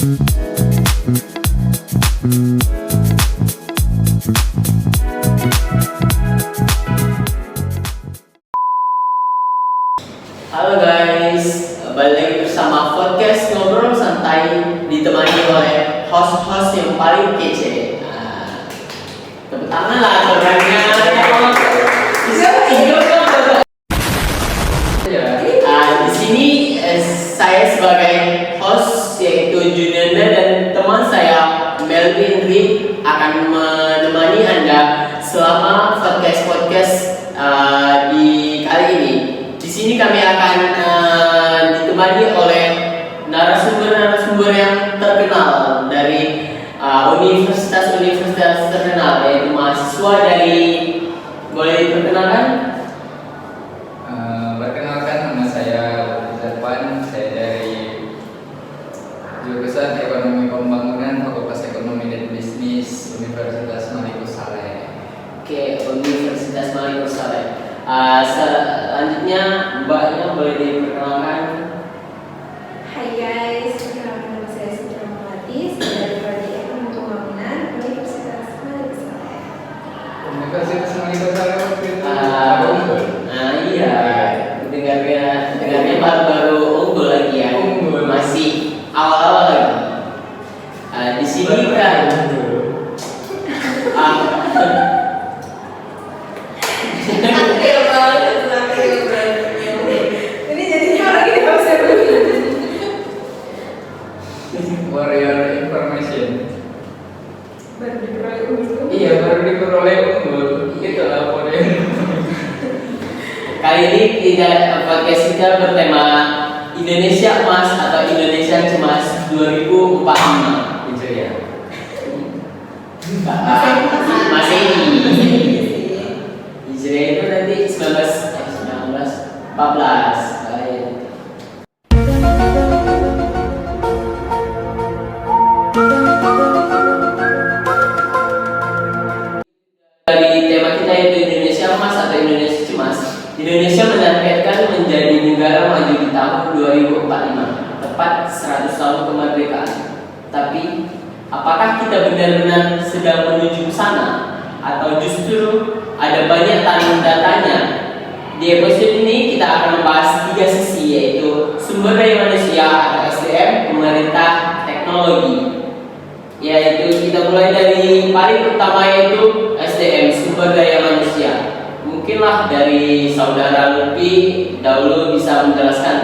Halo guys, balik lagi bersama podcast Ngobrol Santai, ditemani oleh host-host yang paling kece. Tepuk tangan lah orangnya. Di sini saya sebagai host yaitu Junanda dan teman saya Melvin Ri akan menemani Anda selama podcast di kali ini. Di sini kami akan ditemani oleh narasumber yang terkenal dari universitas terkenal, yaitu mahasiswa dari, boleh diperkenalkan? Perkenalkan, nama saya Zerpan, saya dari jurusan Ekonomi Pembangunan, Fakultas Ekonomi dan Bisnis, Universitas Maliku Saleh. Oke, Universitas Maliku Saleh. Selanjutnya Mbaknya boleh diperkenalkan. Hai guys, perkenalkan nama saya Sutra Melati, saya dari Prodi Ekonomi Pembangunan Universitas Maliku Saleh. Universitas Maliku Saleh waktu itu Iya, dengarnya baru unggul lagi ya. Unggul. Masih awal-awal lagi. Di sini kan Ini jadinya orang ini harus saya warrior information. baru diperoleh unggul. Iya, baru diperoleh unggul. Itulah kode. kali ini podcast kita bertema Indonesia Emas atau Indonesia Cemas 2045 gitu ya. Masehi. Hijriah itu nanti 14. Dari tema kita yaitu Indonesia Emas atau Indonesia Cemas. Indonesia menargetkan menjadi negara maju di tahun 2045, tepat 100 tahun kemerdekaan. Tapi apakah kita benar-benar sedang menuju ke sana atau justru ada banyak tanda-tandanya? Di episode ini kita akan membahas 3 sisi, yaitu sumber daya manusia atau SDM, pemerintah, teknologi. Yaitu kita mulai dari paling utama yaitu SDM, sumber daya manusia. Mungkinlah dari saudara Lutfi dahulu bisa menjelaskan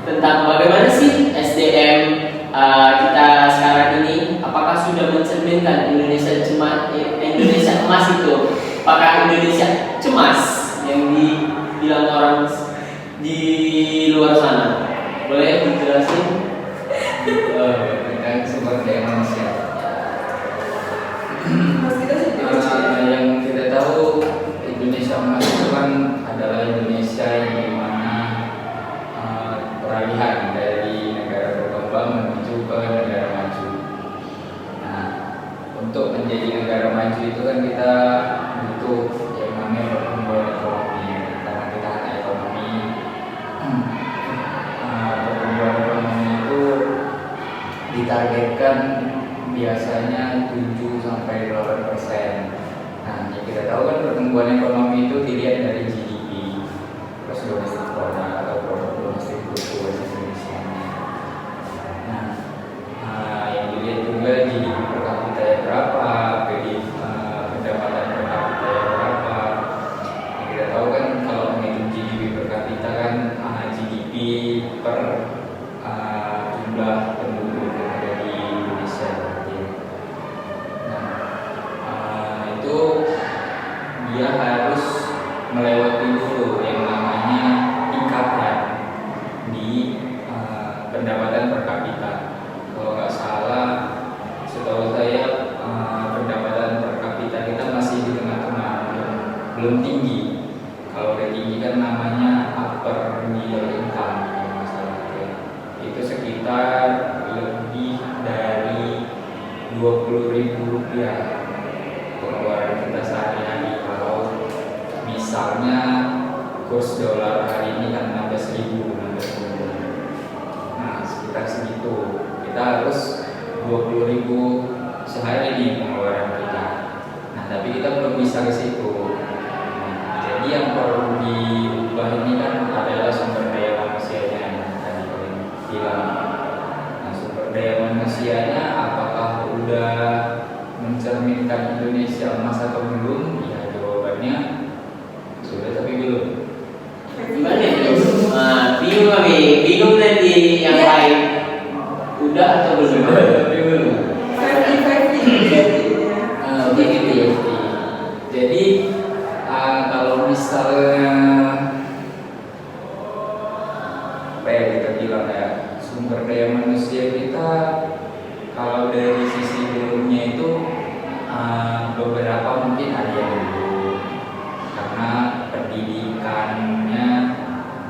tentang bagaimana sih SDM kita sekarang ini. Apakah sudah mencerminkan Indonesia emas itu? Apakah Indonesia cemas yang dibilang orang di luar sana? Boleh dijelasin? Tentang sumber daya manusia. Mas kita sih Yang kita tahu, Indonesia emas itu kan adalah Indonesia yang dimana peralihan dari negara berkembang menuju ke negara maju. Nah, untuk menjadi negara maju itu kan kita butuh yang namanya pertumbuhan ekonomi, karena kita anak ekonomi. Pertumbuhan ekonomi itu ditargetkan biasanya 7-8%. Nah, yang kita tahu kan pertumbuhan ekonomi itu dilihat dari GDP, gross domestic product atau produk domestik bruto bahasa Indonesia. Nah, yang dilihat juga GDP per kapita berapa, pendapatan per kapita berapa. Yang kita tahu kan kalau menghitung GDP per kapita kan GDP per jumlah penduduk yang ada di Indonesia. Itu dia harus melewati dulu yang namanya tingkatan di pendapatan per kapita. Kalau nggak salah, setahu saya pendapatan per kapita kita masih di tengah-tengah, belum tinggi. Kalau udah tinggi kan namanya upper middle income, kalau nggak salah. Itu sekitar lebih dari Rp20.000 pengeluaran kita sehari-hari. Kalau misalnya kurs dolar hari ini kan 16.000. Nah, sekitar segitu. Kita harus 20.000 sehari nih pengeluaran kita. Nah, tapi kita belum bisa ke situ. Jadi yang perlu diubah ini kan adalah sumber daya manusianya yang tadi kalian bilang. Nah, sumber daya manusianya apakah udah mencerminkan Indonesia emas atau belum? Ya jawabannya sudah tapi belum. Gimana ya? Bingung kami, bingung nanti yang lain. Udah atau belum? Tapi belum. 50-50. Begitu. Jadi kalau misalnya apa ya kita bilang ya, sumber daya manusia kita kalau dari sisi dulunya itu beberapa mungkin ada yang dulu karena pendidikannya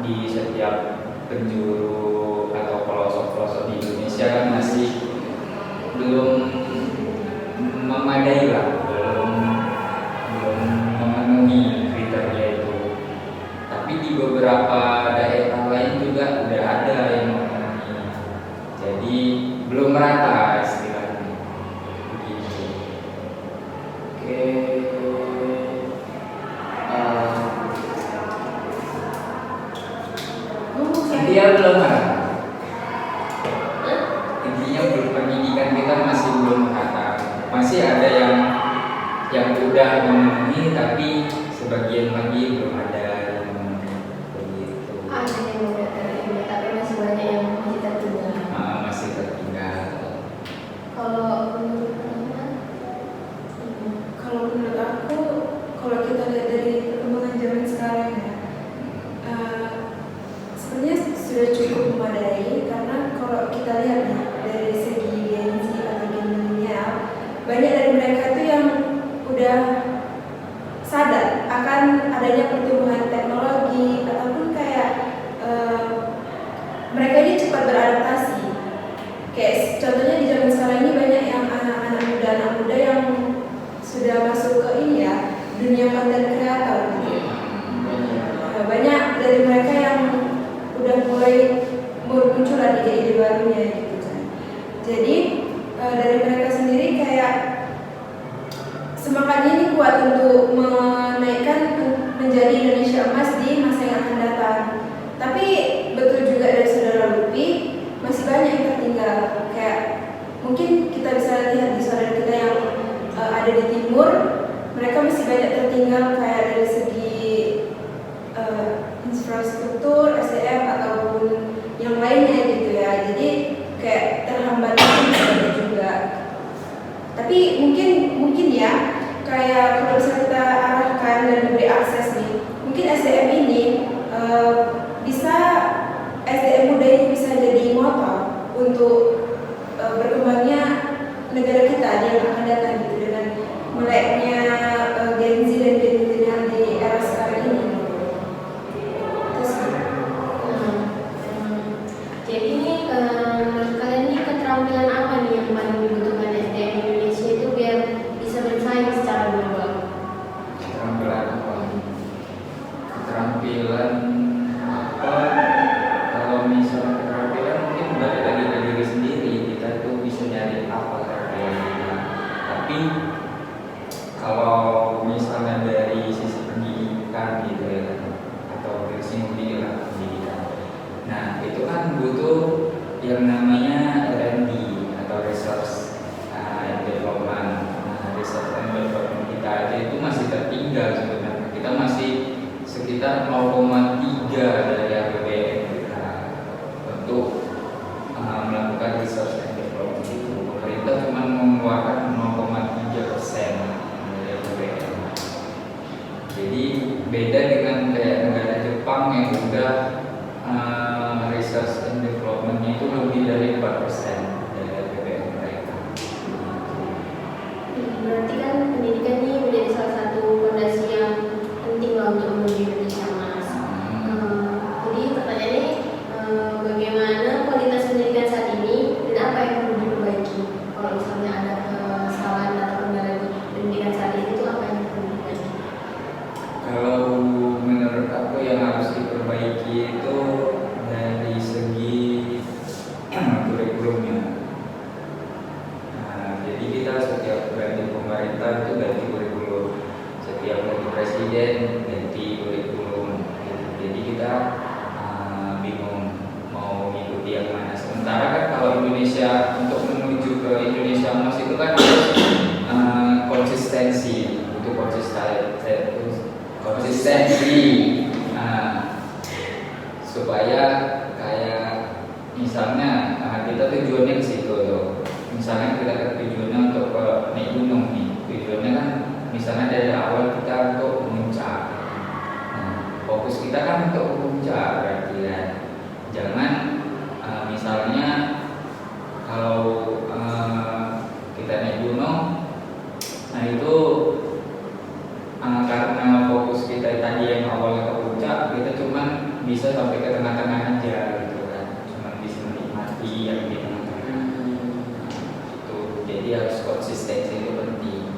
di setiap penjuru atau pelosok-pelosok di Indonesia kan masih belum memadai lah, belum memenuhi kriteria itu. Tapi di beberapa daerah lain juga udah ada yang memenuhi. Jadi belum merata istilahnya. Begitu. Oke. Intinya belum merata. Intinya belum, pendidikan kita masih belum merata. Masih ada yang udah memenuhi tapi sebagian lagi belum ada yang memenuhi. Begitu. Ada yang udah terima, tapi masih banyak yang masih tertinggal. Masih tertinggal. Kalau menurut teman-teman, Kalau menurut aku, kalau kita lihat dari perkembangan zaman sekarang ya, sebenarnya sudah cukup memadai karena kalau kita lihat nih dari segi Gen Z atau Gen milenial, banyak dari mereka itu yang udah sadar akan adanya pertumbuhan teknologi ataupun kayak mereka ini cepat beradaptasi. Kayak contohnya di zaman sekarang ini banyak yang anak muda yang sudah masuk ke ini ya, dunia konten kreator gitu. Banyak dari mereka yang udah mulai muncul ide-ide barunya gitu kan. Jadi dari mereka sendiri kayak semangatnya ini kuat untuk menaikkan menjadi Indonesia emas di masa yang akan datang. Tapi betul juga dari saudara Lutfi, masih banyak yang tertinggal. Kayak mungkin kita bisa lihat di saudara kita yang ada di timur, mereka masih banyak tertinggal kayak dari segi infrastruktur, SDM ataupun yang lainnya gitu ya. Jadi kayak terhambatnya juga. Tapi mungkin ya kayak kalau bisa kita arahkan dan diberi akses nih, mungkin SDM ini bisa SDM muda ini bisa jadi motor untuk berkembangnya negara kita yang akan datang gitu dengan meleknya Gen Z dan Gen milenial di era sekarang ini. Terus jadi ini menurut kalian ini keterampilan apa nih yang paling dibutuhkan SDM Indonesia itu biar bisa bersaing secara global? Keterampilan apa? Keterampilan apa? Kalau misalnya keterampilan mungkin balik lagi ke diri sendiri, kita tuh bisa nyari apa keterampilan kita. Tapi kalau misalnya dari sisi pendidikan gitu ya, atau dari sisi pendidikan, nah itu kan butuh yang namanya R&D atau research and development. Nah, research and development kita aja itu masih tertinggal sebenarnya. Kita masih sekitar 0,3 dari APBN kita untuk melakukan research and development itu. Pemerintah cuma mengeluarkan 0,3% dari APBN. Jadi beda dengan kayak negara Jepang yang udah research and development-nya itu lebih dari 4% dari APBN mereka. Berarti kan pendidikan ini menjadi salah satu fondasi yang penting lah untuk menuju Indonesia emas. Jadi pertanyaannya bagaimana kualitas pendidikan saat ini dan apa Indonesia untuk menuju ke Indonesia Emas itu kan harus konsistensi, itu konsistensi. Supaya kayak misalnya kita tujuannya ke situ loh. Misalnya kita tujuannya untuk naik gunung nih, tujuannya kan misalnya dari awal kita untuk memuncak. Fokus kita kan untuk memuncak berarti ya. Jangan misalnya kalau kita naik gunung, nah itu karena fokus kita tadi yang awalnya ke puncak, kita cuman bisa sampai ke tengah-tengah aja gitu kan, cuman bisa menikmati yang di tengah-tengah. Itu jadi harus konsistensi itu penting.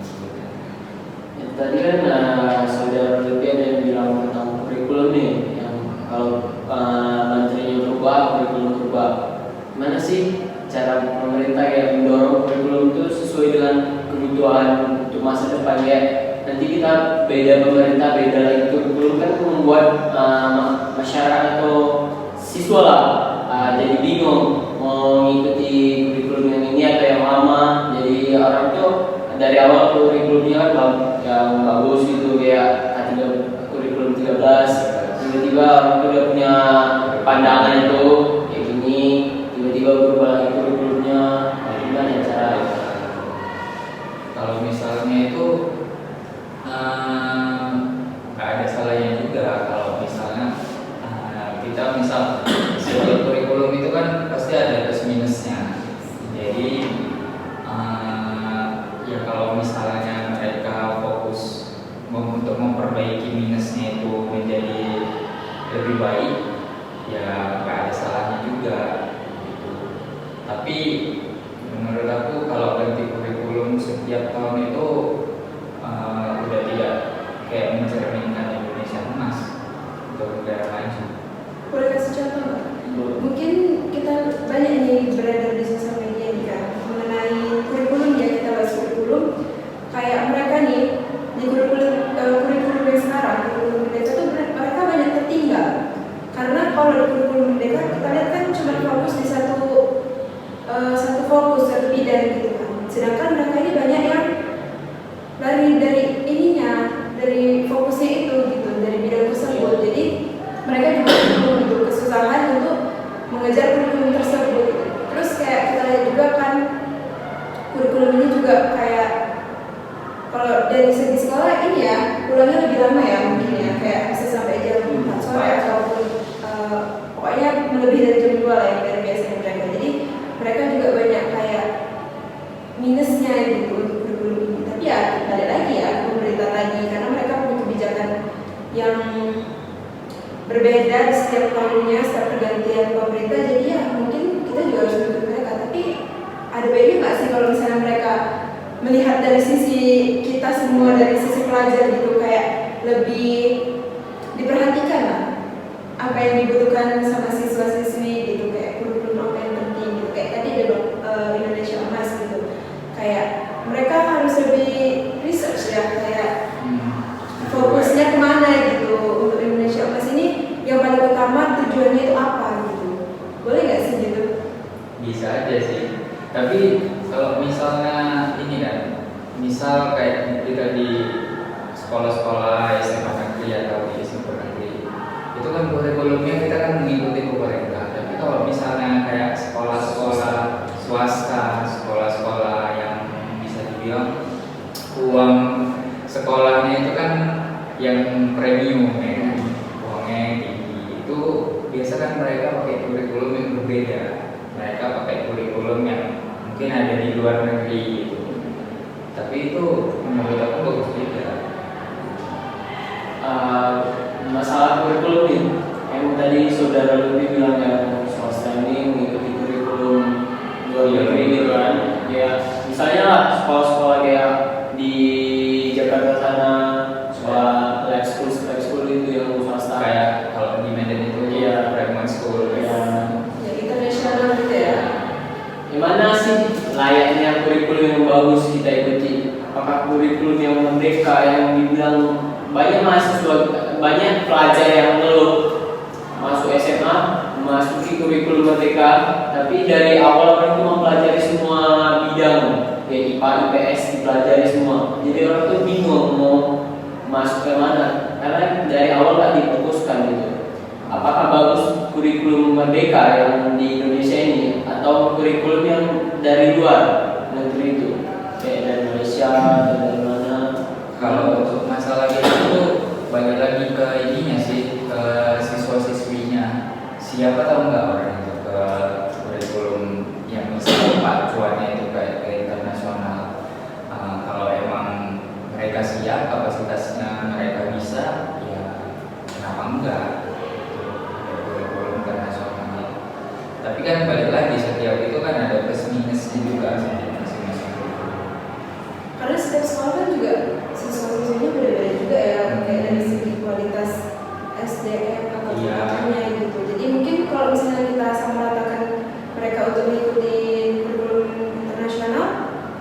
Ya, tadi kan saudara lebih ada yang bilang tentang kurikulum nih, yang kalau menterinya berubah, kurikulum berubah. Gimana sih cara pemerintah yang mendorong kurikulum itu sesuai dengan kebutuhan untuk masa depan ya? Nanti kita beda pemerintah, beda lagi kurikulum kan membuat masyarakat atau siswa lah jadi bingung mau mengikuti kurikulum yang ini atau yang lama. Jadi orang tuh dari awal kurikulumnya kan yang bagus gitu kayak kurikulum 13, tiba-tiba orang tuh udah punya pandangan itu kayak gini, tiba-tiba berubah lagi kurikulumnya. Gimana ya cara? Kalau misalnya itu nggak ada salahnya juga kalau misalnya kita misal setiap kurikulum itu kan pasti ada plus minusnya. Jadi ya kalau misalnya mereka fokus untuk memperbaiki minusnya itu menjadi lebih baik, ya nggak ada salahnya juga gitu. Tapi menurut aku kalau ganti kurikulum setiap tahun itu udah tidak kayak mencerminkan Indonesia Emas untuk negara maju. Boleh kasih contoh nggak? Mungkin kita banyak nih beredar di sosial media nih kan mengenai kurikulum ya, kita bahas kurikulum kayak mereka nih di kurikulum yang sekarang, kurikulum Merdeka tuh mereka banyak tertinggal karena kalau di kurikulum Merdeka kita lihat kan cuma fokus di satu fokus, satu bidang gitu kan, sedangkan mereka ini banyak yang lari dari ininya, dari fokusnya itu gitu, dari bidang tersebut. Jadi mereka juga butuh kesusahan untuk mengejar kurikulum tersebut. Terus kayak kita lihat juga kan kurikulum ini juga kayak kalau dari segi sekolah ini ya pulangnya lebih lama ya mungkin ya, kayak bisa sampai jam 4 sore ataupun pokoknya melebihi dari jam 2 lah yang dari biasanya mereka. Jadi mereka juga banyak kayak minusnya gitu untuk kurikulum ini. Tapi ya balik lagi ya pemerintah tadi, karena mereka punya kebijakan yang berbeda di setiap tahunnya, setiap pergantian pemerintah. Jadi ya mungkin kita juga harus mengikuti mereka. Tapi ada baiknya nggak sih kalau misalnya mereka melihat dari sisi kita semua, dari sisi pelajar gitu, kayak lebih diperhatikan lah apa yang dibutuhkan sama siswa-siswi gitu, kayak kurikulum apa yang penting gitu. Kayak tadi ada Indonesia Emas gitu, kayak mereka harus lebih research ya, kayak fokusnya kemana gitu untuk Indonesia Emas ini, yang paling utama tujuannya itu apa gitu. Boleh nggak sih gitu? Bisa aja sih. Tapi kalau misalnya ini kan, misal kayak kita di sekolah-sekolah SMA negeri atau di SMP negeri, itu kan kurikulumnya kita kan mengikuti pemerintah. Tapi kalau misalnya kayak sekolah-sekolah swasta, sekolah-sekolah yang bisa dibilang uang sekolahnya itu kan yang premium ya kan, uangnya tinggi, itu biasa kan mereka pakai kurikulum yang berbeda. Mereka pakai kurikulum yang mungkin ada di luar negeri gitu. Tapi itu menurut aku bagus juga. Masalah kurikulum nih, yang tadi saudara lebih bilang yang swasta ini mengikuti kurikulum luar negeri gitu kan. Ya misalnya lah sekolah-sekolah kayak di Jakarta sana, sekolah lab school itu yang swasta. Kayak kalau di Medan itu Iya. Private School. Ya internasional gitu ya. Gimana sih layaknya kurikulum yang bagus kita ikuti? Apakah kurikulum yang merdeka yang dibilang banyak mahasiswa, banyak pelajar yang ngeluh masuk SMA, memasuki kurikulum merdeka, Tapi dari awal orang tuh mempelajari semua bidang, kayak IPA, IPS dipelajari semua. Jadi orang tuh bingung mau masuk ke mana, karena dari awal nggak difokuskan gitu. Apakah bagus kurikulum Merdeka yang di Indonesia ini atau kurikulum yang dari luar negeri itu, kayak dari Malaysia atau dari mana? Kalau untuk masalah itu balik lagi ke ininya sih, ke siswa-siswinya. Siapa tahu nggak orang itu ke kurikulum yang misalnya pacuannya itu kayak ke internasional. Kalau emang mereka siap, kapasitasnya mereka bisa, ya kenapa enggak? Kurikulum internasional. Tapi kan balik lagi, setiap itu kan ada plus minusnya juga masing-masing. Karena setiap sekolah kan juga siswa-siswinya beda-beda juga ya, kayak dari segi kualitas SDM atau Iya. pendidikannya gitu. Jadi mungkin kalau misalnya kita samaratakan mereka untuk mengikuti kurikulum internasional,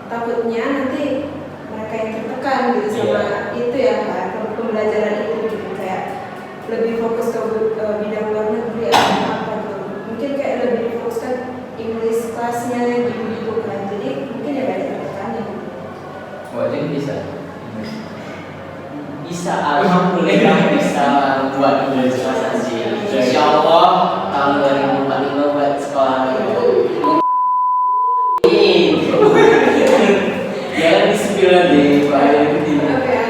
takutnya nanti mereka yang tertekan gitu sama itu ya kan, pembelajaran itu gitu, kayak lebih fokus ke bidang luar negeri atau apa gitu. Mungkin kayak lebih difokuskan English kelasnya gitu kan. Jadi mungkin ya banyak tertekannya gitu. Wajib bisa. Bisa, alhamdulillah bisa buat imunisasi sih. Insya Allah tahun 2045 buat sekolah itu. Jangan disembilan di bahaya begini. Oke.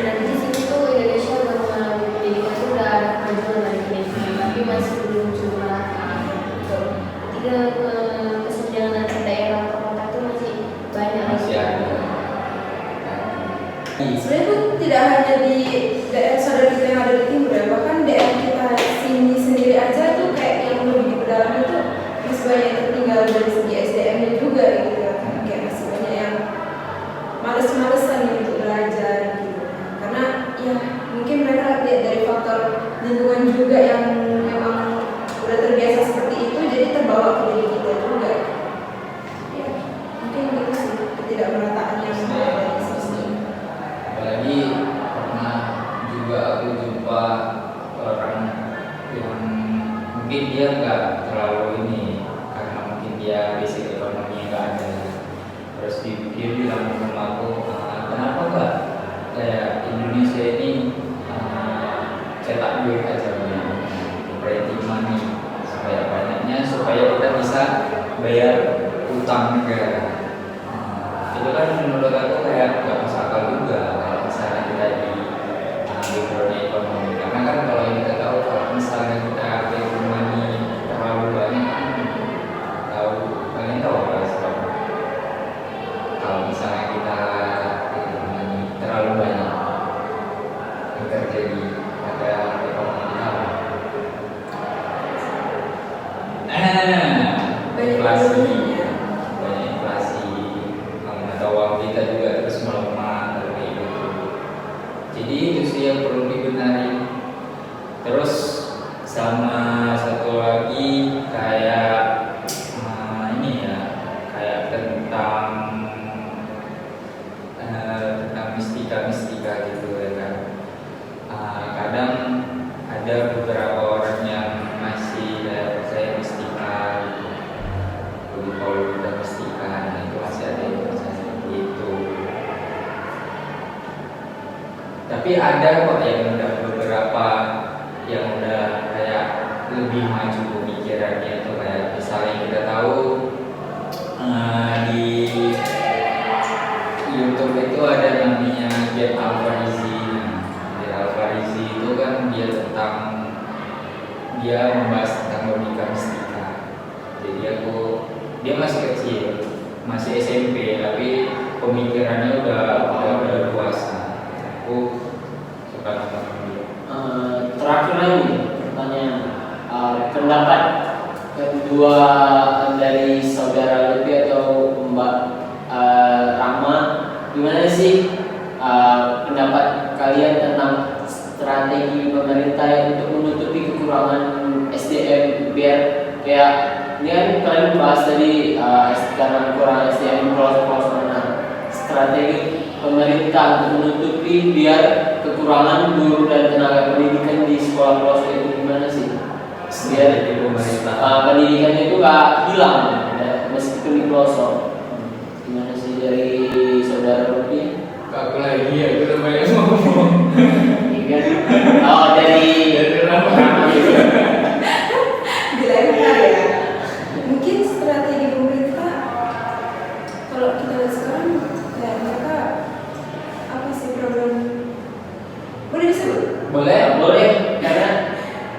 Dan di sini tuh Indonesia udah mengalami pendidikan tuh udah ada kemajuan lagi, tapi masih belum cukup merata. Gitu. Ketika kesenjangan antar daerah ke kota tuh masih banyak Masih lagi. ada. Sebenarnya itu tidak hanya di daerah saudara kita yang ada di timur ya, bahkan daerah kita sini sendiri aja tuh kayak yang lebih di pedalaman itu masih banyak yang tertinggal dari segi SDM-nya juga gitu ya, kan kayak masih banyak yang males-malesan untuk belajar gitu. Karena ya mungkin mereka lihat dari faktor lingkungan juga yang memang udah terbiasa seperti itu, jadi terbawa ke diri kita juga. Ya, mungkin gitu sih ketidakmerataan yang ada dari sini. Apalagi pernah juga aku jumpa orang yang mungkin dia nggak terlalu ini, karena mungkin dia basic ekonomi nggak ada. Terus dia bilang sama aku, kenapa nggak kayak Indonesia ini cetak duit aja, printing money supaya banyaknya, supaya kita bisa bayar utang negara. Itu kan menurut aku kayak nggak masuk akal juga kalau misalnya kita di background ekonomi, karena kan kalau yang kita tahu kalau misalnya kita pakai money terlalu banyak kan kalian tahu apa sebab kalau misalnya kita pakai money terlalu banyak yang terjadi pada ekonomi kita inflasi. Banyak inflasi, mata uang kita juga terus melemah kayak gitu. Jadi itu sih yang perlu dibenahi. Terus sama satu lagi kayak ini ya, kayak tentang mistika gitu ya kan. Kadang ada beberapa orang yang masih percaya mistika gitu. Kalau udah mistika, nah itu masih ada yang percaya seperti itu. Tapi ada kok yang udah beberapa yang udah kayak lebih maju pemikirannya itu, kayak misalnya kita tahu di YouTube itu ada namanya Gem Alfarizi. Gem Alfarizi itu kan dia membahas tentang logika mistika. Jadi dia masih kecil, masih SMP, tapi pemikirannya udah dewasa. Aku suka nonton dia. Terakhir lagi pertanyaan, pendapat kedua dari saudara Lutfi atau Mbak Rama, gimana sih pendapat kalian tentang strategi pemerintah untuk menutupi kekurangan SDM biar kayak ini kan kalian bahas tadi karena kurang SDM mana strategi pemerintah untuk menutupi biar kekurangan guru dan tenaga pendidikan di sekolah pelosok itu gimana sih? biar di pemerintah. pendidikannya itu gak hilang ya, meskipun di pelosok. Gimana sih dari saudara Rudy? Aku lagi ya, aku udah banyak ngomong. Iya kan? Oh dari Rama gitu. dilempar ya. Mungkin strategi pemerintah kalau kita lihat sekarang ya mereka apa sih program boleh disebut boleh karena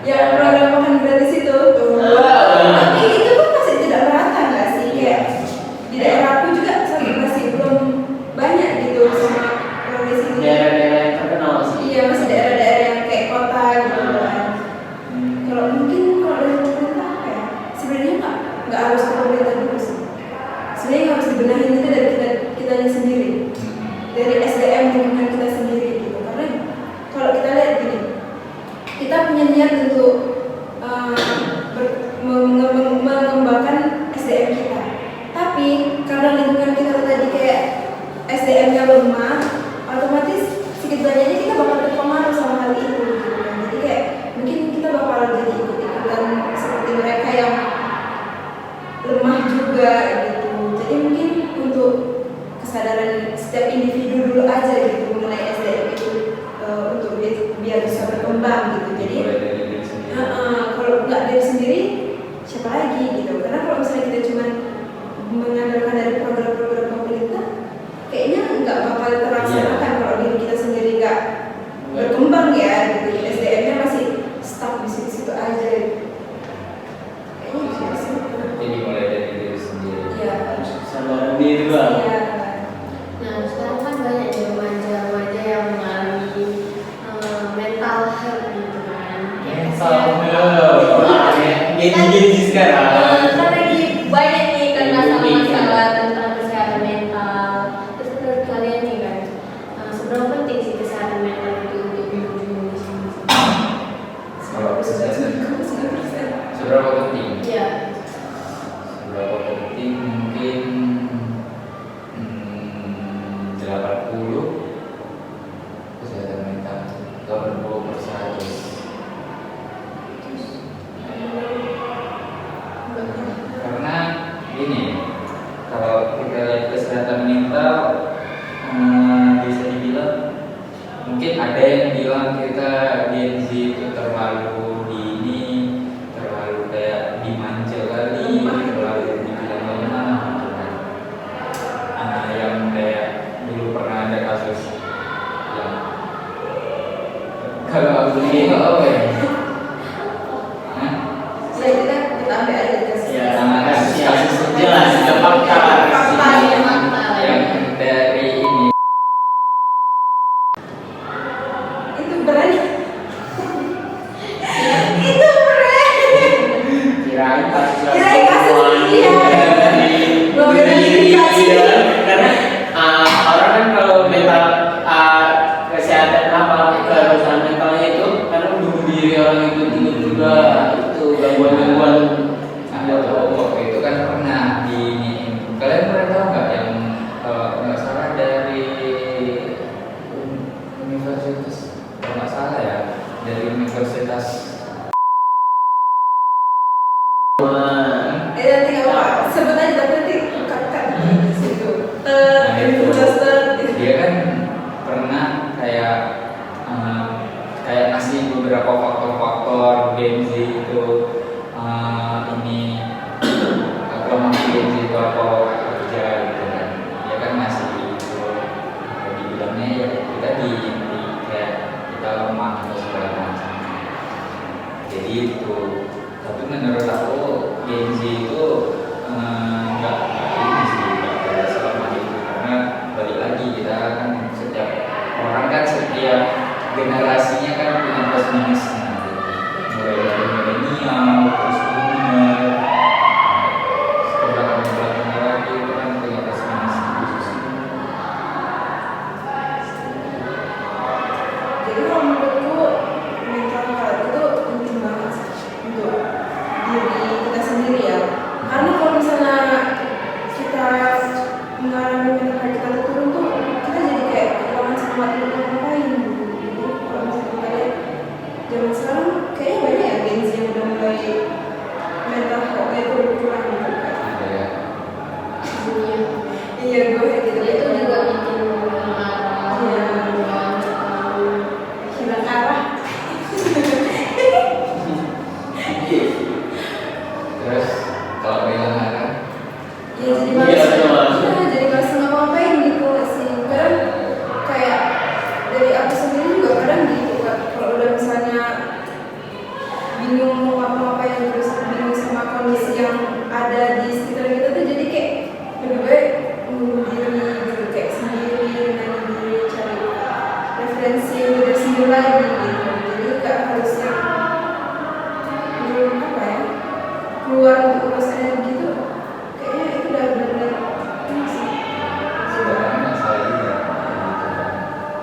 ya program makan gratis itu tapi itu kan masih tidak merata nggak sih kayak di daerahku juga masih belum banyak gitu sama provinsi ini. daerah-daerah yang terkenal sih. Iya masih daerah-daerah yang kayak kota gitu kan. Kalau mungkin kalau dari pemerintah apa ya? Sebenarnya nggak harus ke pemerintah dulu sih. Sebenarnya harus dibenahin itu dari kitanya sendiri, dari SDM lingkungan kita sendiri gitu. Karena kalau kita lihat gini, kita punya niat untuk mengembangkan SDM kita. Tapi karena lingkungan kita tadi kayak SDM-nya lemah, otomatis sedikit banyaknya kita bakal terpengaruh sama hal itu gitu kan. Jadi kayak mungkin kita bakal jadi ikut-ikutan seperti mereka yang lemah juga gitu. Jadi mungkin untuk kesadaran setiap individu dulu aja gitu mengenai SDM itu untuk biar bisa berkembang gitu. Jadi Mulai dari diri sendiri. kalau nggak dari sendiri siapa lagi gitu. Karena kalau misalnya kita cuma mengandalkan dari program-program pemerintah, kayaknya nggak bakal terlaksanakan kalau diri kita sendiri nggak berkembang ya gitu. SDM-nya masih stuck di situ-situ aja. Kayaknya gitu sih. Jadi mulai dari diri sendiri. Iya. Saudara Rudy juga. Iya. Nah, sekarang kan banyak ya remaja-remaja yang mengalami mental health gitu kan. Genji sekarang. Kan lagi banyak nih kan masalah-masalah tentang kesehatan mental. Terus menurut kalian nih kan, seberapa penting sih kesehatan mental itu untuk ibu di Indonesia? Kalau kesehatan 99%. seberapa penting? Iya. Seberapa penting mungkin 80 kesehatan mental, 80%. Karena gini, kalau kita lihat kesehatan mental, bisa dibilang mungkin ada yang bilang kita Gen Z itu terlalu dini, terlalu kayak dimanja kali, terlalu dibilang lemah gitu kan. Yang kayak dulu pernah ada kasus yang kalau aku lihat apa ya? Hah? Saya kita ambil aja kasih. Ya, kasus jelas, gampang kalah. Yang dari ini Itu berani. Itu berani. Kirain kasus Kirain kasus dia. Belum karena orang kan kalau mental kesehatan apa kerusakan mentalnya itu karena bunuh diri orang itu juga itu gangguan-gangguan. ada waktu itu kan pernah di kalian pernah tahu nggak yang nggak salah dari universitas kalau nggak salah ya dari universitas Nanti nggak apa sebut aja tapi nanti cut situ. itu. Just Dia kan pernah kayak ngasih beberapa faktor-faktor Gen Z itu ini kelemahan Gen Z itu apa kerja gitu kan. Dia kan ngasih itu dibilangnya ya kita di kayak kita lemah atau segala macam. Jadi itu. Tapi menurut aku Gen Z itu nggak ini sih nggak selama itu karena balik lagi kita kan setiap orang kan setiap generasinya kan punya plus minusnya gitu. Mulai dari milenial terus boomer belakang lagi itu kan punya plus minusnya khususnya. Jadi kalau menurutku mental health itu penting banget sih untuk diri kita sendiri ya. Karena kalau misalnya kita mengalami mental health kita turun tuh kita jadi kayak kehilangan semangat untuk ngapain. Jadi kalau misalnya kita lihat zaman sekarang pulang gitu kan. Iya. dunia Iya, gue kayak gitu. itu juga bikin marah Iya. Hilang arah. Terus kalau bilang arah, Ya jadi Iya, malas. betul. Iya, jadi malas ngapa-ngapain gitu sih. Kadang kayak dari aku sendiri juga kadang gitu kan. Kalau udah misalnya bingung mau ngapa-ngapain terus bingung sama kondisi yang ada di sekitar kita tuh jadi kayak lebih baik diri gitu kayak sendiri dengan diri cari referensi diri sendiri lagi gitu. Jadi nggak harus yang apa ya keluar untuk urus energi gitu. Kayaknya itu udah benar-benar ini sih. sebenarnya masalah juga gitu kan.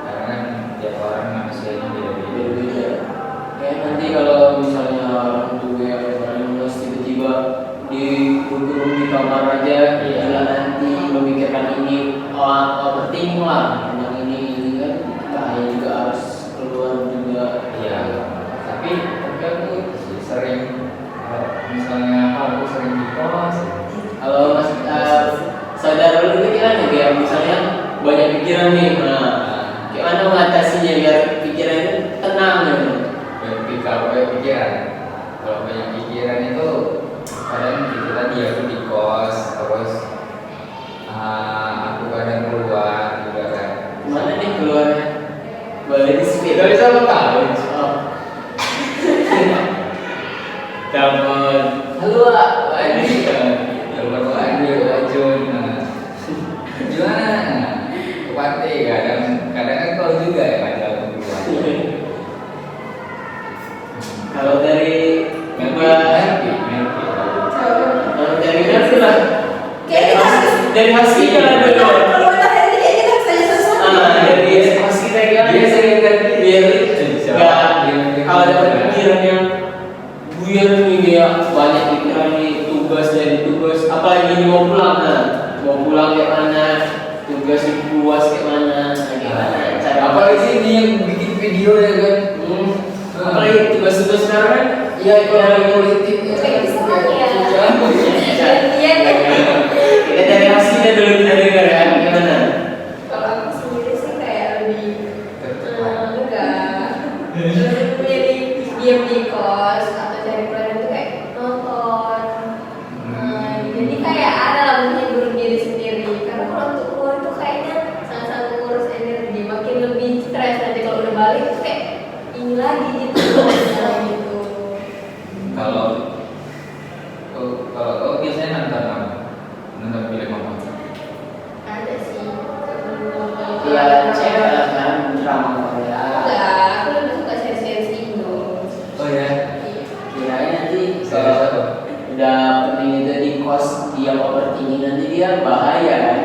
Karena kan tiap orang manusianya beda-beda. Beda-beda. Kayak nanti kalau misalnya orang tua orang minus tiba-tiba dikurung di kamar aja, ya nanti memikirkan ini, overthinking lah tentang ini kan bahaya juga, harus keluar juga. Iya, tapi aku sih sering kalau misalnya aku sering di kos, Kalau mas saudara lu pikiran ya, kayak misalnya banyak pikiran nih, nah gimana mengatasinya biar pikiran itu tenang gitu. kalau banyak pikiran, kalau banyak pikiran itu kadang gitu tadi aku di kos, terus aku kadang keluar juga kan. Gimana nih keluarnya? Boleh di speed. Gak bisa tahu. Oh. Telepon. Halo, Pak. Ini telepon lagi Jun. Gimana? Kepati kadang kan kau juga ya ada keluar. Kalau dari Melki. kalau dari Mercy lah. Kayak kita harus Dari hasil kan dulu. kalau kita hari ini kayak kita harus tanya sesuatu. Dari ekspresi kita gimana? Dia sering kan biar nggak kalau ada pikiran yang buyar nih, dia banyak pikiran nih, tugas dari tugas, apalagi ini mau pulang, nah mau pulang kayak mana, tugas puas kayak mana, gimana cara Apalagi ini yang bikin video ya kan. apalagi tugas-tugas sekarang kan Ya ekonomi politik ya. Kayak bisa ya. Iya, kita dari hasilnya dulu kita dengar ya gimana. Kalau aku sendiri sih kayak lebih enggak punya diam di kos atau cari pelajaran itu kayak nonton. Jadi kayak ada lah menghibur diri sendiri. Karena kalau untuk keluar itu kayaknya sangat-sangat mengurus energi, makin lebih stres nanti kalau udah balik itu kayak ini lagi gitu. Gitu. Kalau kau biasanya nonton apa? Nonton film apa? Ada sih. Ya cewek lah kan, drama Korea. Enggak, aku lebih suka series-series Indo. Oh ya. Iya. Kirain nanti Series apa? udah pening itu di kos dia overthinking nanti dia bahaya kan.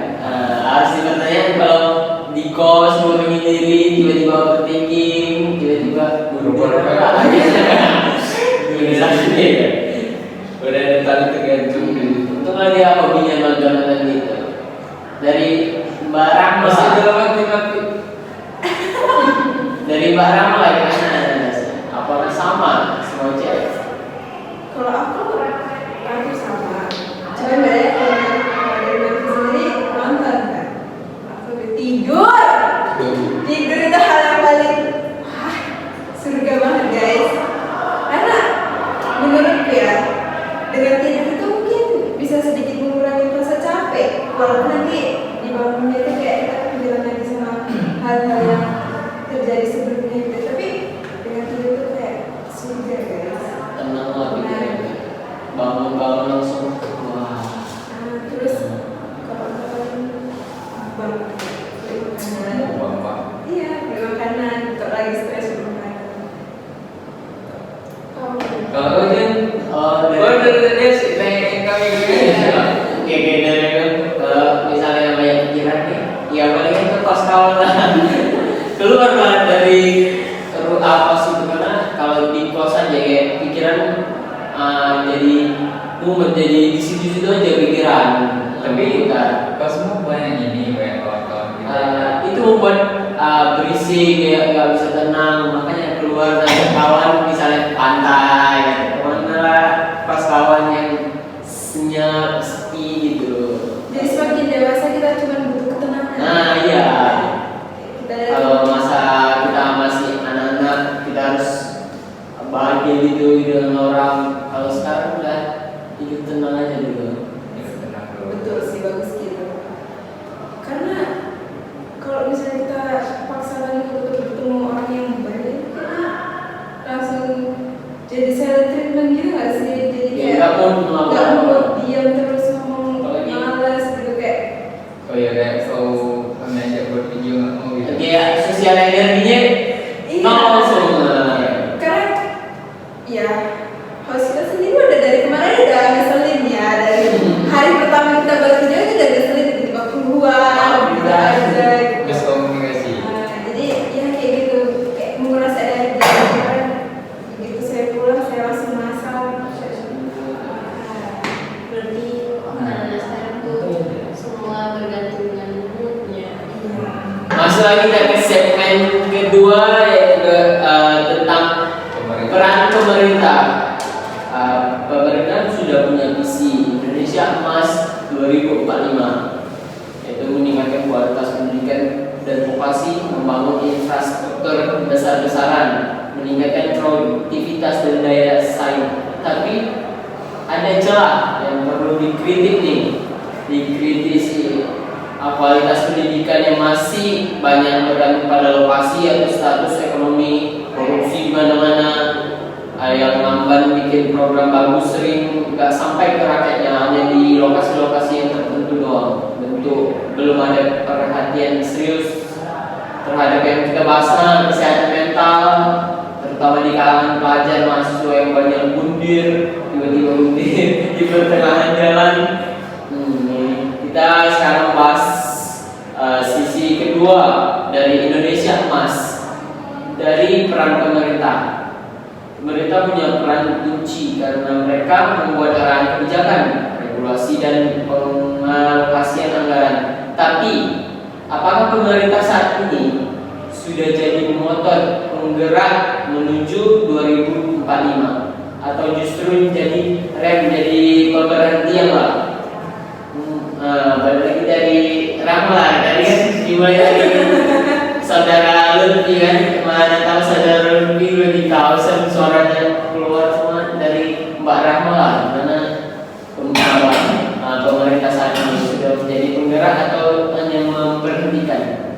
Harus dipertanyakan kalau di kos mau menyendiri tiba-tiba overthinking, tiba-tiba Berubah-ubah. Ini sakit ya. Udah ada tali tergantung gitu. Untunglah dia hobinya nonton gitu. Dari Mbak Rahma. Masih dalam mati. Dari Mbak Rahma lagi mana? Apakah sama semua cewek? Kalau aku sama. Cuman beda kalau dari Mercy sendiri nonton kan. Aku lebih tidur. Tidur itu hal yang paling surga banget guys. Karena menurutku ya dengan tidur itu mungkin bisa sedikit mengurangi rasa capek. Walaupun nanti dibangunnya itu kayak kita kepikiran lagi sama hal-hal yang terjadi sebelumnya gitu. Tapi dengan tidur itu kayak surga guys. Tenang lah pikirannya. Bangun-bangun langsung wah. Terus kawan-kawan beli makanan. Bapak. Iya, beli makanan. Untuk lagi stres beli makanan. Kalau kau Jun, Dari dia sih pengen kami Oke, dari kalau misalnya banyak pikiran nih, ya paling itu kos kawan lah. Keluar lah dari apa sih itu, karena kalau di kos aja kayak pikiran jadi mumet, jadi di situ-situ aja pikiran. Tapi kan kau semua banyak ini banyak kawan-kawan kita. itu membuat berisik, kayak nggak bisa tenang, makanya keluar dari kawan misalnya pantai, kemana lah pas kawan yang senyap, sepi gitu. Jadi semakin dewasa kita cuma butuh ketenangan. Nah iya, Kita kalau masa kita masih anak-anak kita harus bahagia gitu dengan orang. Kalau sekarang udah hidup tenang aja dulu. Ya, tenang dulu. betul sih, bagus gitu. Karena kalau misalnya kita paksa lagi untuk bertemu orang yang baik, langsung jadi silent treatment gitu nggak sih? Jadi Ya, kayak nggak mau nggak apa-apa. mau diam terus ngomong Apalagi- malas gitu kayak. Oh ya kayak kau ngajak buat video nggak mau gitu. Kayak sosial energinya Iya. nol semua. Karena ya host kita sendiri udah dari kemarin udah ngeselin ya, dari hari pertama kita buat video aja udah ngeselin, tiba-tiba keluar gitu aja. Miskomunikasi. Jadi ya kayak gitu, kayak menguras energi kan. Begitu saya pulang saya langsung masak. Berarti anak sekarang tuh semua bergantung dengan moodnya. Masuk lagi kita ke segmen kedua yaitu tentang peran pemerintah. Pemerintah sudah punya visi Indonesia Emas 2045, yaitu meningkatkan kualitas pendidikan dan vokasi, membangun infrastruktur besar-besaran, meningkatkan produktivitas dan daya saing. Tapi ada celah yang perlu dikritik nih, dikritisi. Kualitas pendidikan yang masih banyak bergantung pada lokasi atau status ekonomi, korupsi di mana-mana, yang lamban bikin program bagus sering nggak sampai ke rakyatnya, hanya di lokasi-lokasi yang tertentu doang. Bentuk belum ada perhatian serius terhadap yang kita bahas, kesehatan mental, terutama di kalangan pelajar mahasiswa yang banyak bundir, tiba-tiba bundir di pertengahan jalan. Kita sekarang bahas sisi kedua dari Indonesia Emas, dari peran pemerintah. Pemerintah punya peran kunci karena mereka membuat arahan kebijakan, regulasi dan pengalokasian anggaran. Tapi apakah pemerintah saat ini sudah jadi motor penggerak menuju 2045 atau justru jadi rem, jadi pemberhentian lah? Balik lagi dari Ramla, tadi kan dimulai dari saudara Lutfi kan, mana tahu saudara Lutfi lebih tahu suaranya keluar semua dari Mbak Ramla, mana pemerintah saat ini sudah menjadi penggerak atau hanya memberhentikan?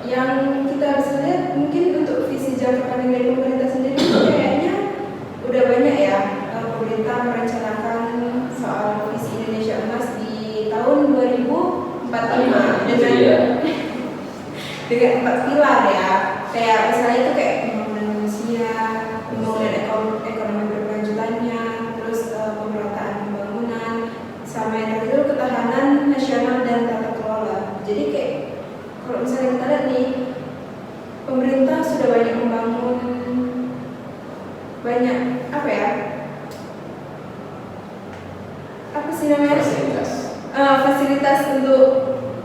Yang kita bisa lihat mungkin untuk visi jangka panjang dari pemerintah sendiri kayaknya udah banyak ya. Pemerintah merencanakan soal visi Indonesia Emas di tahun 2045 dengan 4 pilar ya. Kayak misalnya itu kayak pembangunan manusia, pembangunan ekonomi berkelanjutannya, terus pemerataan pembangunan, sama yang terakhir ketahanan nasional dan tata kelola. Jadi kayak kalau misalnya kita lihat nih, pemerintah sudah banyak membangun banyak apa ya? Apa sih namanya? Fasilitas untuk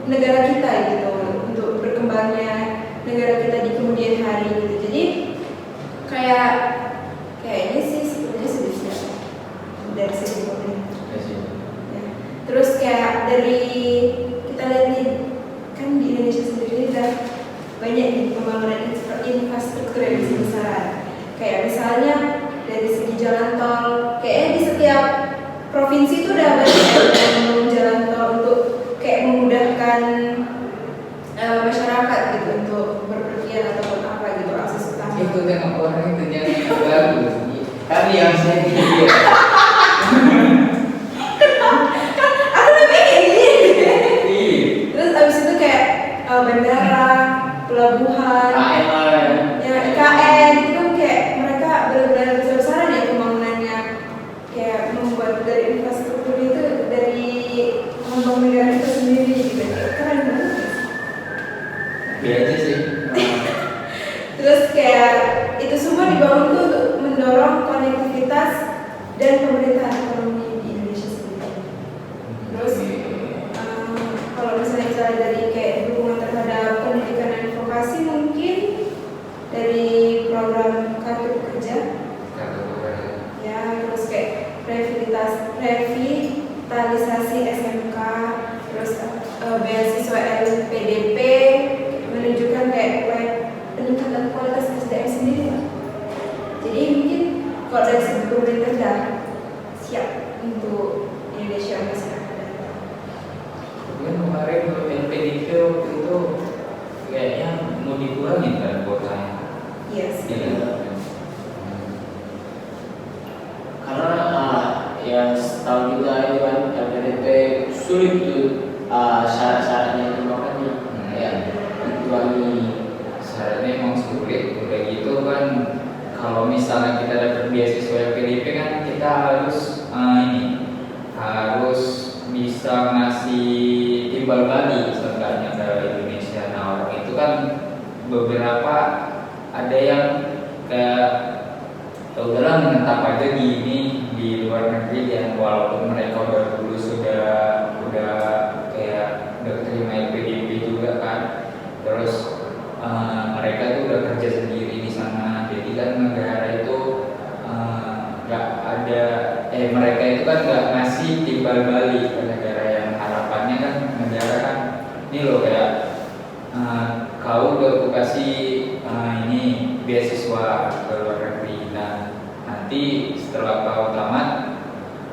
negara kita gitu, untuk berkembangnya negara kita di kemudian hari gitu. Jadi kayaknya sih sebenarnya sudah dari sisi pemerintah. Ya. Terus kayak dari kita lihat nih, kan di Indonesia sendiri udah banyak nih pembangunan infrastruktur yang besar-besaran. Kayak misalnya dari segi jalan tol, kayaknya di setiap provinsi itu udah banyak yang membangun jalan tol untuk kayak memudahkan masyarakat gitu untuk berpergian ataupun apa gitu, akses utama. Itu tengok orang itu jangan bagus. Kami yang saya dia. Aku lebih kayak gini. Terus abis itu kayak bandara, pelabuhan, ya IKN itu kan kayak mereka benar-benar besar-besaran ya pembangunannya, kayak membuat dari infrastruktur itu dari pengembang negara itu sendiri gitu, keren banget. Biasa sih. Terus kayak itu semua dibangun tuh untuk mendorong konektivitas dan pemerintahan ekonomi di Indonesia sendiri. Terus kalau misalnya kita dari kayak dukungan terhadap pendidikan dan vokasi, mungkin dari program kartu pekerja ya, terus kayak revitalisasi SMK, terus beasiswa LPDP, menunjukkan kayak peningkatan kualitas SDM sendiri lah. Jadi mungkin kalau dari segi pemerintah sudah siap untuk Indonesia masa akan datang. Kan kemarin LPDP waktu itu kayaknya mau dikurangin kan kuotanya. Yes. Iya. Karena ya setahu kita itu kan LPDP sulit tuh syarat-syaratnya itu makanya ya dikurangi. Syaratnya emang sulit. Udah gitu kan kalau misalnya kita dapat beasiswa LPDP kan kita harus harus bisa ngasih timbal balik seenggaknya ke Indonesia. Nah orang itu kan beberapa ada yang kayak ya udahlah menetap aja di luar negeri yang walaupun mereka udah lulus udah kayak udah terima LPDP juga kan, terus mereka tuh udah kerja sendiri di sana. Jadi kan negara itu nggak ada mereka itu kan nggak ngasih timbal balik ke negara yang harapannya kan negara kan ini loh kayak kau udah aku kasih ini beasiswa ke luar negeri, nah nanti setelah kau tamat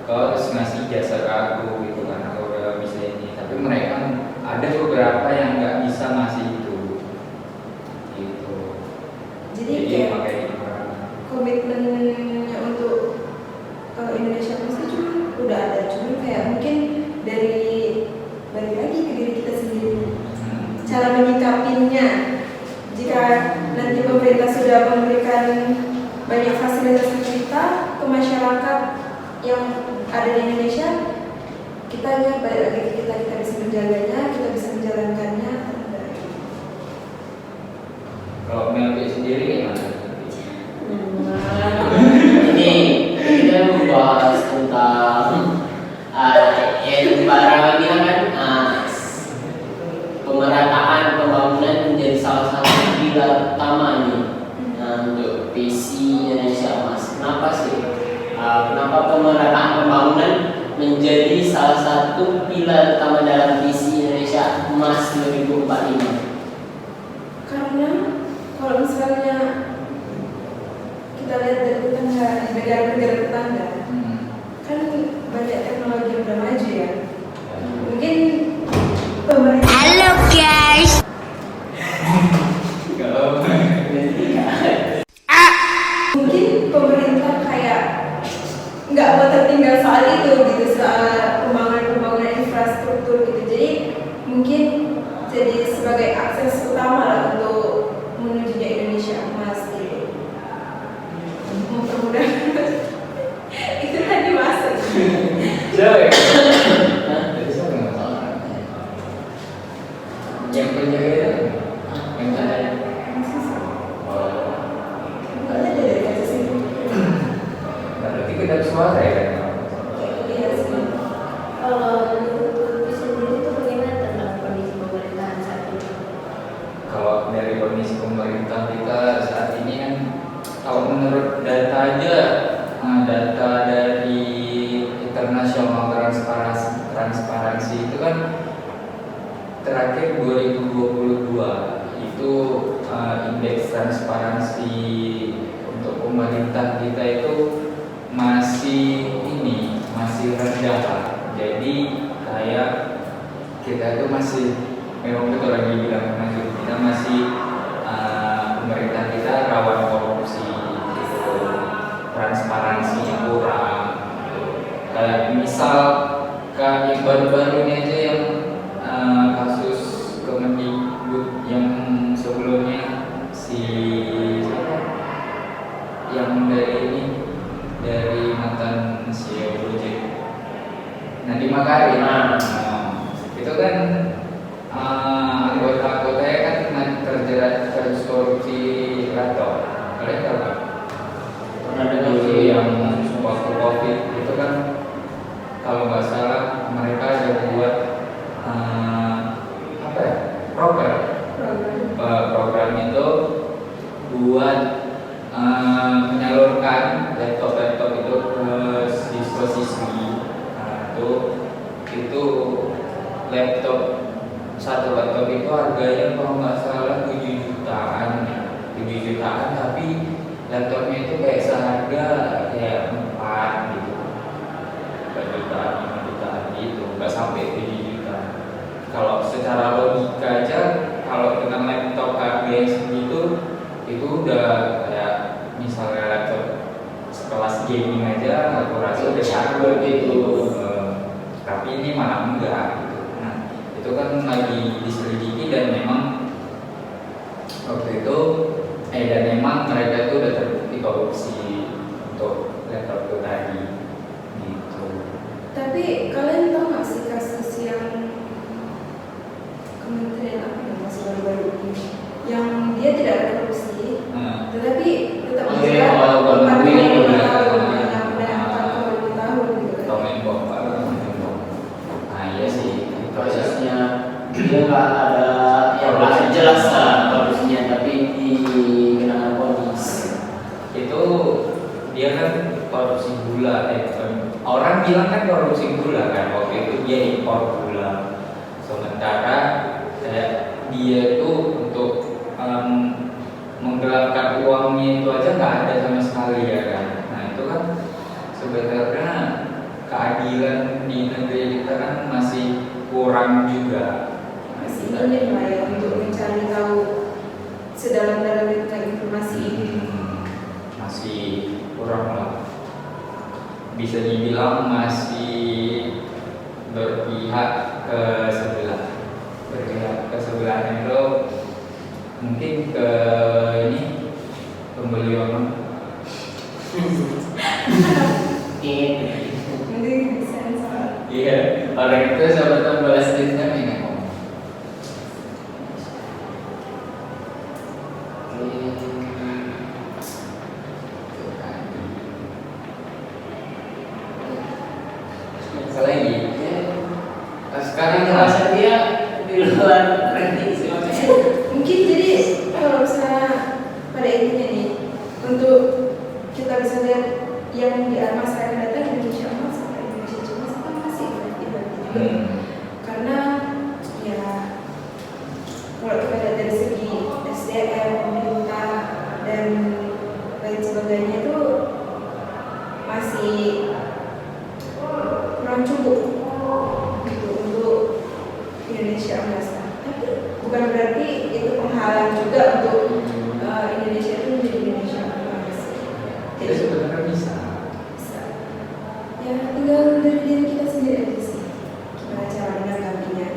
kau harus ngasih jasa ke aku gitu kan, aku udah bisa ini. Tapi mereka ada beberapa yang nggak bisa ngasih itu gitu. Jadi kayak pakai komitmennya untuk Indonesia pasti cuma udah ada, cuma kayak mungkin dari balik lagi ke diri kita sendiri, cara menyikapinya. Jika nanti pemerintah sudah memberikan banyak fasilitas kita ke masyarakat yang ada di Indonesia, kita balik lagi ke kita bisa menjaganya, kita bisa menjalankannya. Kalau Melvi sendiri gimana? Ini kita membahas tentang yang Bara bilang kan pemerataan pembangunan menjadi salah satu pilar utama nih untuk visi Indonesia Emas. Kenapa sih? Kenapa pemerataan pembangunan menjadi salah satu pilar utama dalam visi Indonesia Emas 2045? Karena kalau misalnya kita lihat dari tetangga, negara-negara tetangga, kan banyak teknologi yang udah maju ya. Mungkin pemerintah. Halo guys. Mungkin pemerintah kayak nggak mau tertinggal soal itu gitu, soal pembangunan infrastruktur gitu. Jadi mungkin jadi sebagai akses utama lah untuk menujunya Indonesia Emas gitu. Mudah-mudahan itu tadi masuk. Joy. Yang penjaga itu yang ada. Ada dari kasus itu. Berarti kita suara ya kan? Iya sih. Kalau menurut sendiri itu bagaimana tentang kondisi pemerintahan saat ini? Kalau dari kondisi pemerintah kita saat ini kan, kalau menurut data aja, data dari internasional transparansi itu kan terakhir 2022 itu indeks transparansi untuk pemerintah kita itu masih rendah lah. Jadi kayak kita itu masih memang betul lagi bilang maju, kita masih pemerintah kita rawan korupsi gitu, transparansinya kurang gitu. Kayak misal yang baru-baru ini aja yang kasus Kemendikbud yang sebelumnya yang dari mantan CEO Gojek Nadiem Makarim. Itu kan anggota-anggotanya kan terjerat kasus korupsi kantor. Kalian tahu kan? Pernah dengar Dulu sih yang waktu COVID itu kan kalau nggak salah mereka ada buat program itu buat menyalurkan laptop itu ke siswa laptop, satu laptop itu harganya kalau nggak salah 7 jutaan, 7 jutaan, tapi laptopnya itu kayak seharga kayak 4 gitu, 4 jutaan, 5 jutaan gitu, nggak sampai 7 juta. Kalau secara logika aja, kalau dengan laptop harganya segitu, itu udah kayak misalnya laptop sekelas gaming aja, aku rasa udah cakep gitu. Tapi ini malah enggak gitu. Nah, itu kan lagi diselidiki dan memang waktu itu dan memang mereka itu udah terbukti korupsi untuk laptop itu tadi gitu. Tapi kalian tahu nggak sih kasus yang kementerian apa yang masih baru-baru ini, yang dia tidak ada korupsi, tetapi tetap Oh, bisa iya, kalau empat ini tahun, udah- yang udah 4 tahun gitu kan. Komenbok. Nah iya sih, Prosesnya dia nggak ada yang masih jelas lah korupsinya, tapi dikenakan vonis. Itu dia kan korupsi gula, orang bilang kan korupsi gula kan, waktu itu dia impor gula, sementara dia itu untuk menggelapkan uangnya itu aja nggak ada sama sekali ya kan. Nah itu kan sebenarnya keadilan di negeri kita kan masih kurang juga. Masih minim lah ya untuk mencari tahu sedalam-dalamnya tentang informasi ini. Masih kurang lah, bisa dibilang masih berpihak ke sebelah itu mungkin ke ini pembeli orang. Nanti sensor. Iya, orang itu sama teman balas dendam ya kan. Lagi. Sekarang Rasa dia di luar prediksi. Mungkin jadi kalau misalnya pada intinya nih, untuk kita bisa lihat yang di masa akan datang Indonesia emas sampai Indonesia cemas itu masih efektif juga. Karena ya kalau kita lihat dari segi SDM, pemerintah dan lain sebagainya itu masih kurang cukup gitu untuk Indonesia emas. Tapi bukan berarti itu penghalang juga untuk Indonesia itu menjadi Indonesia emas. itu sebenarnya bisa. Bisa. Ya tinggal dari diri kita sendiri aja sih. Gimana cara menanggapinya?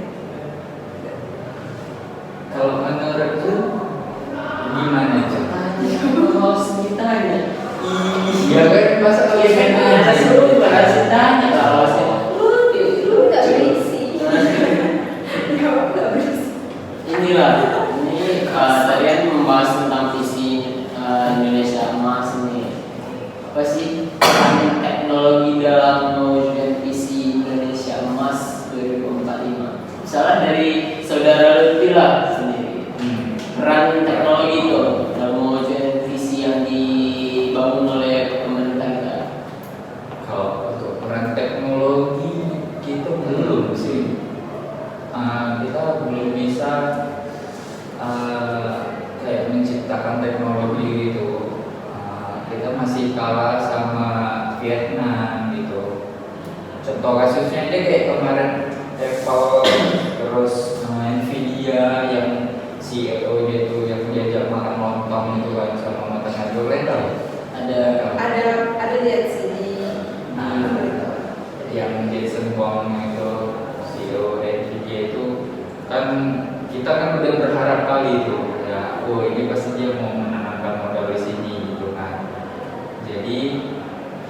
Kalau menurutku gimana itu? Kalau ditanya, Ya kan masa iya kan ada suruh bahas tanya kalau Lu nggak berisi. Jawab nggak berisi. inilah ini kalian membahas tentang visi Indonesia emas ini apa sih peran teknologi dalam mewujudkan visi Indonesia emas 2045. Misalnya dari saudara Lutfi lah sendiri, peran teknologi itu dalam mewujudkan visi yang dibangun oleh pemerintah kita. Kalau untuk peran teknologi kita belum sih. Kita belum bisa kayak menciptakan teknologi gitu. Kita masih kalah sama Vietnam gitu. Contoh kasusnya aja kayak kemarin Apple, terus Nvidia yang CEO dia tuh yang diajak makan lontong itu kan sama mantan Adolin tau? Ada lihat sih di berita. Yang Jason Wong itu CEO Nvidia itu kan kita kan udah berharap kali itu ya, oh ini pasti dia mau menanamkan modal di sini gitu kan. Jadi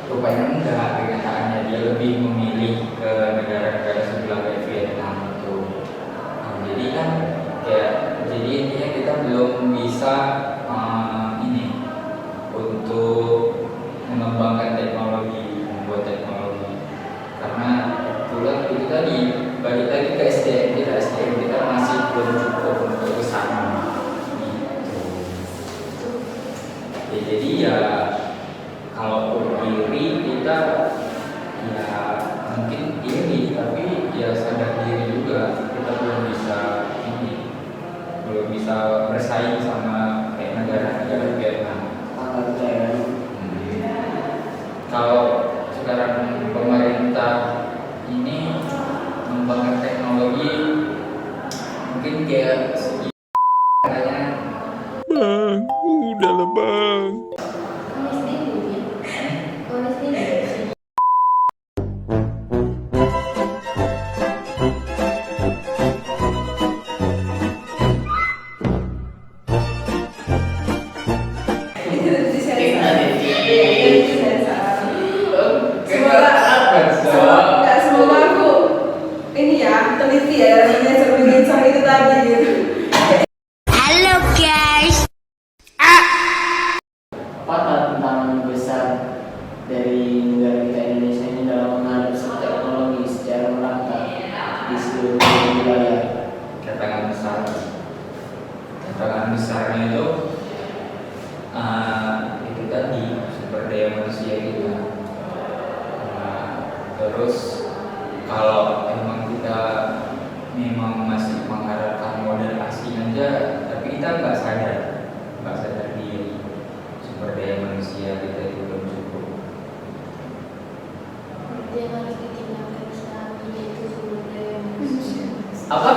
rupanya enggak, kenyataannya dia lebih memilih ke negara-negara sebelah kayak Vietnam itu. Jadi kan kayak jadi intinya kita belum bisa ini untuk mengembangkan teknologi, membuat teknologi, karena itulah itu tadi balik lagi ke SDM kita masih belum cukup untuk ke sana gitu. Ya, jadi ya kalau iri kita ya mungkin iri tapi ya sadar diri juga bersaing sama kayak negara-negara Vietnam. Kalau sekarang pemerintah ini mengembangkan teknologi, mungkin kayak segi katanya Kau SD mungkin. Kau SD mungkin. Itu disensor. Teknologi. Iya, itu disensor. Semoga Semoga nggak semoga aku ini ya teliti ya dalam menyensor itu tadi gitu. Apa tantangan besar dari negara kita Indonesia ini dalam mengadopsi teknologi secara merata di seluruh wilayah? tantangan besarnya itu itu tadi sumber daya manusia kita. Terus kalau emang kita memang masih mengharapkan modal asing aja, tapi kita nggak sadar diri sumber daya manusia kita itu belum cukup. Yang harus ditinggalkan saat ini itu sumber daya manusia. Apa?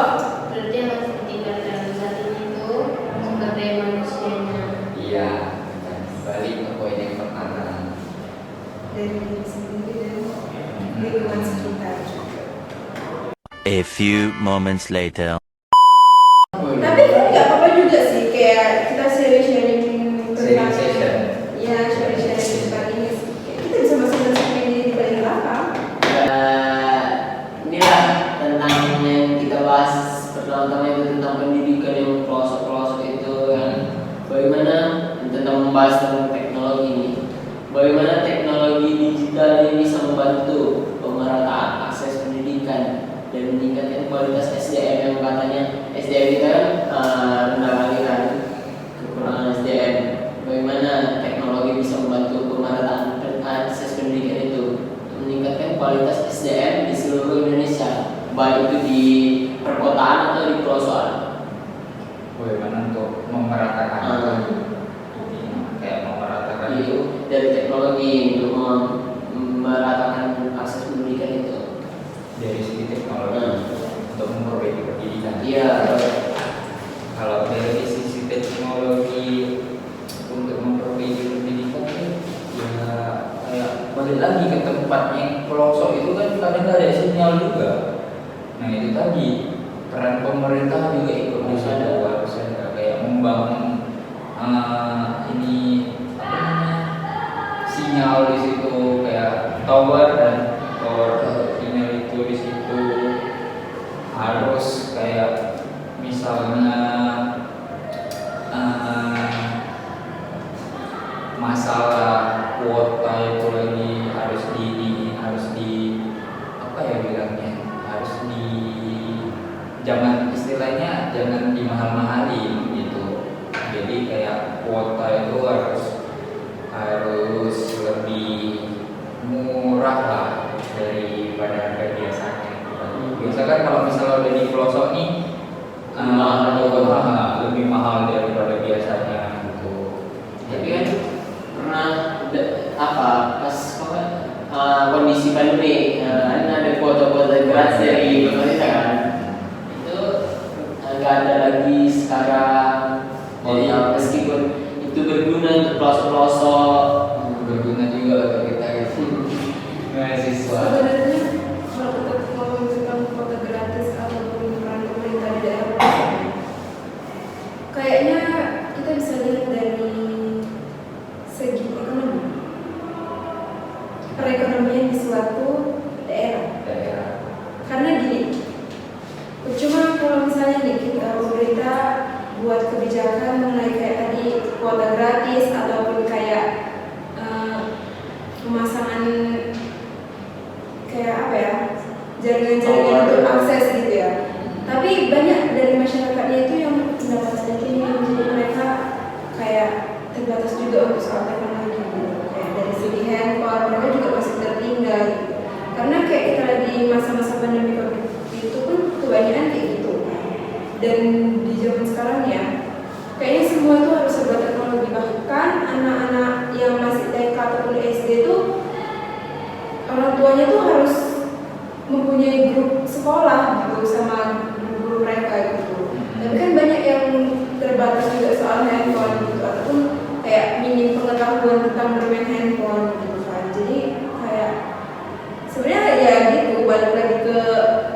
Berarti yang harus ditinggalkan saat ini itu sumber daya manusianya. Iya, balik ke poin yang pertama. Dari diri sendiri dan lingkungan sekitar. A few moments later. Tapi kan nggak apa-apa juga sih kayak kita sharing tentang Session. ya sharing tentang ini sih. Kayak kita bisa masuk-masuk di balik belakang. Inilah tentang yang kita bahas pertama-tama itu tentang pendidikan yang pelosok-pelosok itu kan. Bagaimana tentang membahas tentang teknologi ini. Bagaimana teknologi digital ini bisa membantu pemerataan akses pendidikan dan meningkatkan kualitas SDM yang katanya SDM kita kan rendah kali kan, kekurangan SDM. Bagaimana teknologi bisa membantu pemerataan akses pendidikan itu untuk meningkatkan kualitas SDM di seluruh Indonesia, baik itu di perkotaan atau di pelosok. Bagaimana untuk memeratakan kayak memeratakan itu Itu dari teknologi untuk meratakan akses pendidikan itu. dari segi teknologi untuk memperbaiki pendidikan. Iya. Kalau dari sisi teknologi untuk memperbaiki pendidikan ya kayak balik lagi ke tempat yang pelosok itu kan kadang nggak ada sinyal juga. Nah itu tadi peran pemerintah juga ikut di situ, harusnya kayak membangun ini apa namanya sinyal di situ kayak tower dan sinyal itu di situ harus kayak misalnya masalah kuota itu lagi harus di apa ya bilangnya harus di jangan istilahnya jangan dimahal-mahalin gitu. Jadi kayak kuota itu harus lebih murah lah daripada harga biasanya. Biasa kan kalau misalnya udah di pelosok nih lebih mahal daripada biasanya gitu. Tapi kan pernah pas kondisi pandemi kan ada kuota-kuota gratis dari pemerintah kan, itu nggak ada lagi sekarang. Jadi meskipun itu berguna untuk pelosok-pelosok, Berguna juga untuk kita mahasiswa. Sebenarnya kalau kita ngomong tentang kota gratis ataupun peran pemerintah di daerah pelosok, kayaknya kita bisa lihat dari segi ekonomi, perekonomian di suatu daerah. Karena gini, cuma kalau misalnya nih kita pemerintah buat kebijakan mengenai kayak tadi kuota gratis ataupun kayak pemasangan kayak apa ya jaringan-jaringan untuk akses gitu ya. Tapi banyak dari masyarakatnya itu yang pendapatannya tinggi, jadi mereka kayak terbatas juga untuk soal teknologi gitu. Kayak dari segi handphone mereka juga masih tertinggal gitu. Karena kayak kita lagi masa-masa pandemi COVID itu pun kebanyakan kayak gitu. Dan di zaman sekarang ya kayaknya semua tuh harus serba teknologi. Bahkan anak-anak yang masih TK ataupun SD tuh orang tuanya tuh harus mempunyai grup sekolah gitu sama guru mereka gitu. Tapi kan banyak yang terbatas juga soal handphone gitu, ataupun kayak minim pengetahuan tentang bermain handphone gitu kan. Jadi kayak sebenarnya ya gitu, balik lagi ke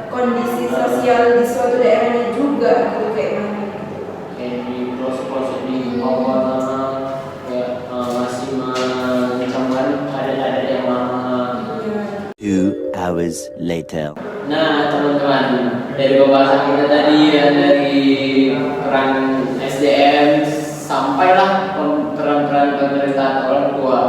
kondisi sosial di suatu daerahnya juga gitu, kayak mana gitu. Kayak di pelosok-pelosok di bawah sana kayak masih mencemari ada yang lama. 2 hours later. Nah teman-teman, dari pembahasan kita tadi ya, dari peran SDM sampailah peran-peran pemerintah atau orang tua.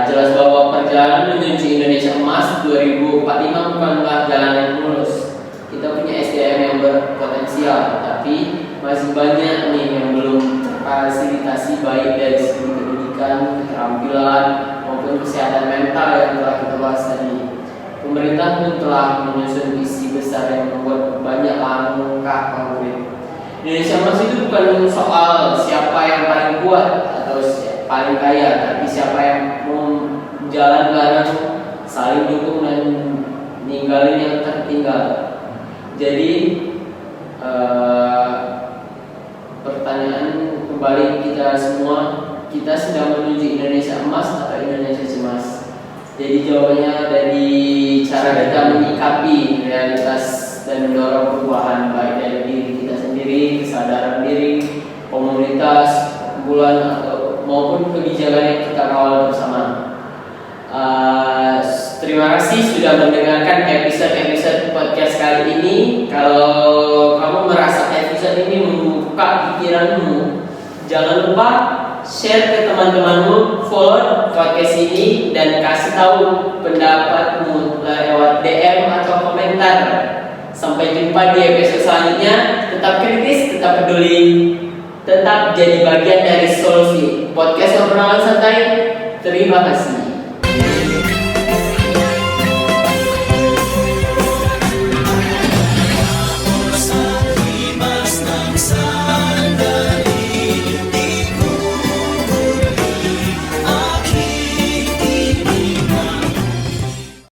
Jelas bahwa perjalanan menuju Indonesia Emas 2045 bukanlah jalan yang mulus. Kita punya SDM yang berpotensial, tapi masih banyak nih yang belum terfasilitasi baik dari segi pendidikan, keterampilan maupun kesehatan mental yang telah kita bahas tadi. Pemerintah pun telah menyusun visi besar yang membuat banyak langkah konkret. Indonesia Emas itu bukan soal siapa yang paling kuat atau paling kaya, tapi siapa yang mau jalan bareng, saling dukung dan ninggalin yang tertinggal. Jadi pertanyaan kembali kita semua, kita sedang menuju Indonesia Emas atau Indonesia Cemas? Jadi jawabannya dari cara kita menyikapi realitas dan mendorong perubahan baik dari diri kita sendiri, kesadaran diri, komunitas, kumpulan atau maupun kebijakan yang kita kawal bersama. Terima kasih sudah mendengarkan episode podcast kali ini. Kalau kamu merasa episode ini membuka pikiranmu, jangan lupa share ke teman-temanmu, follow podcast ini, dan kasih tahu pendapatmu lewat DM atau komentar. Sampai jumpa di episode selanjutnya. Tetap kritis, tetap peduli, tetap jadi bagian dari solusi. Podcast obrolan santai. Terima kasih.